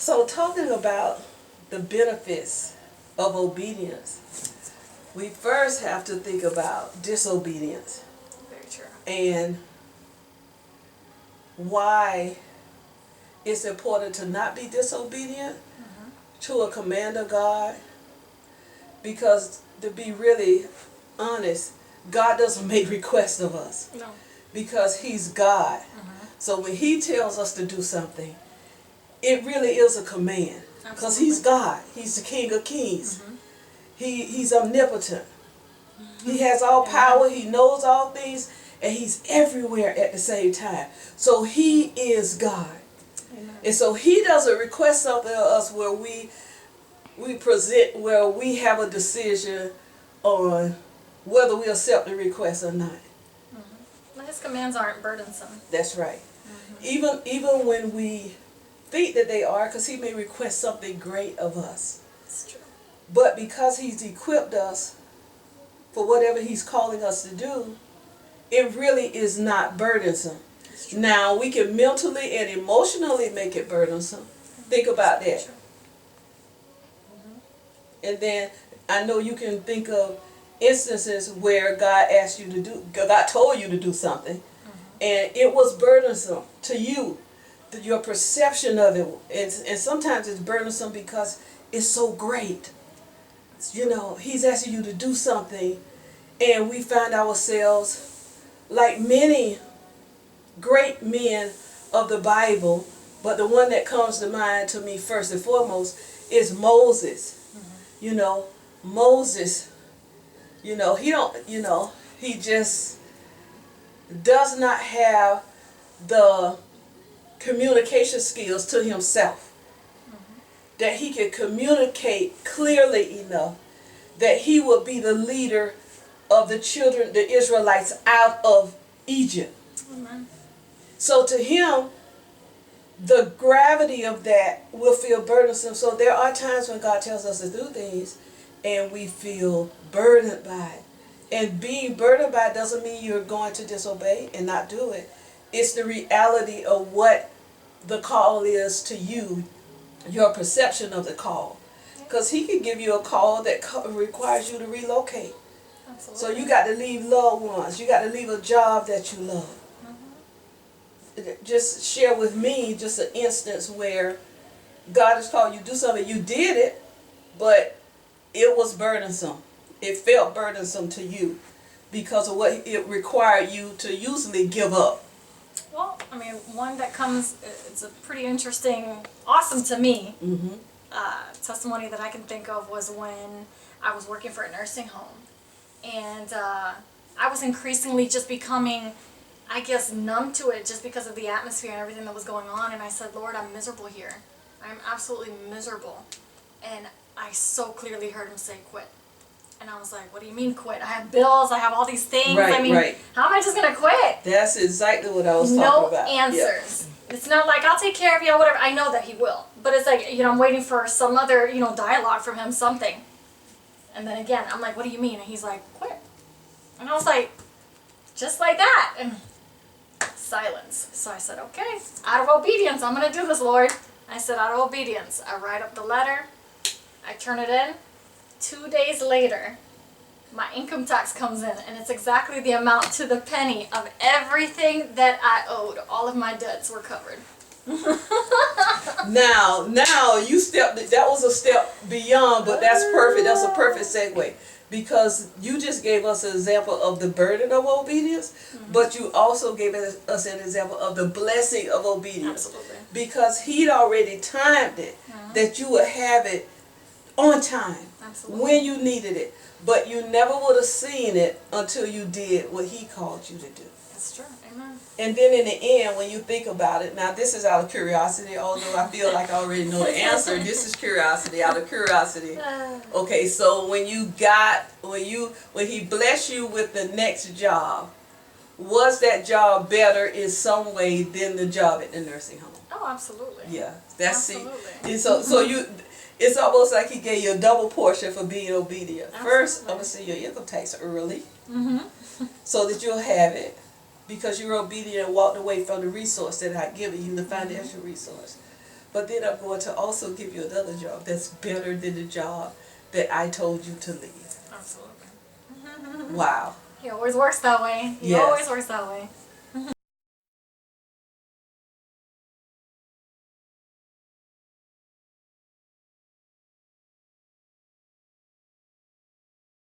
So talking about the benefits of obedience, we first have to think about disobedience Very true. and why it's important to not be disobedient to a command of God. Because to be really honest, God doesn't make requests of us No. because He's God. So when He tells us to do something, it really is a command. Because He's God. He's the King of Kings. He's omnipotent. He has all power. He knows all things. And He's everywhere at the same time. So He is God. Amen. And so He doesn't request something of us where we have a decision on whether we accept the request or not. Well, His commands aren't burdensome. That's right. Even when we think that they are, because He may request something great of us. It's true. But because He's equipped us for whatever He's calling us to do, it really is not burdensome. Now, we can mentally and emotionally make it burdensome. Think about that. True. And then I know you can think of instances where God told you to do something, and it was burdensome to you, your perception of it. And sometimes it's burdensome because it's so great. You know, He's asking you to do something, and we find ourselves like many great men of the Bible, but the one that comes to mind to me first and foremost is Moses. You know, Moses, he just does not have the communication skills to himself. That he can communicate clearly enough that he would be the leader of the Israelites out of Egypt. Amen. So to him, the gravity of that will feel burdensome. So there are times when God tells us to do things and we feel burdened by it. And being burdened by it doesn't mean you're going to disobey and not do it. It's the reality of what the call is to you, your perception of the call. Because He can give you a call that requires you to relocate. Absolutely. So you got to leave loved ones. You got to leave a job that you love. Just share with me just an instance where God has called you to do something. You did it, but it was burdensome. It felt burdensome to you because of what it required you to usually give up. Well, I mean, one that comes, it's a pretty interesting, awesome to me, testimony that I can think of was when I was working for a nursing home. And I was increasingly just becoming, I guess, numb to it just because of the atmosphere and everything that was going on. And I said, Lord, I'm miserable here. I'm absolutely miserable. And I so clearly heard Him say, quit. And I was like, what do you mean quit? I have bills, I have all these things. Right, I mean, right. how am I just going to quit? That's exactly what I was talking No about. answers. It's not like, I'll take care of you or whatever. I know that He will. But it's like, I'm waiting for some other, dialogue from Him, something. And then again, I'm like, what do you mean? And He's like, quit. And I was like, just like that. And silence. So I said, okay, out of obedience, I'm going to do this, Lord. I said, out of obedience. I write up the letter. I turn it in. 2 days later, my income tax comes in, and it's exactly the amount to the penny of everything that I owed. All of my debts were covered. Now you stepped. That was a step beyond, but that's perfect. That's a perfect segue, because you just gave us an example of the burden of obedience, but you also gave us an example of the blessing of obedience. Absolutely. Because He'd already timed it that you would have it on time. Absolutely. When you needed it, but you never would have seen it until you did what He called you to do. That's true. Amen. And then in the end, when you think about it, now this is out of curiosity, although I feel like I already know the answer. This is curiosity, out of curiosity. Okay, so when He blessed you with the next job, was that job better in some way than the job at the nursing home? Oh, absolutely. Yeah, that's Absolutely. it. So you. It's almost like He gave you a double portion for being obedient. Absolutely. First, I'm going to send your income tax early so that you'll have it because you were obedient and walked away from the resource that I'd given you, the financial resource. but then I'm going to also give you another job that's better than the job that I told you to leave. Absolutely. Wow. He always works that way. He Yes. always works that way.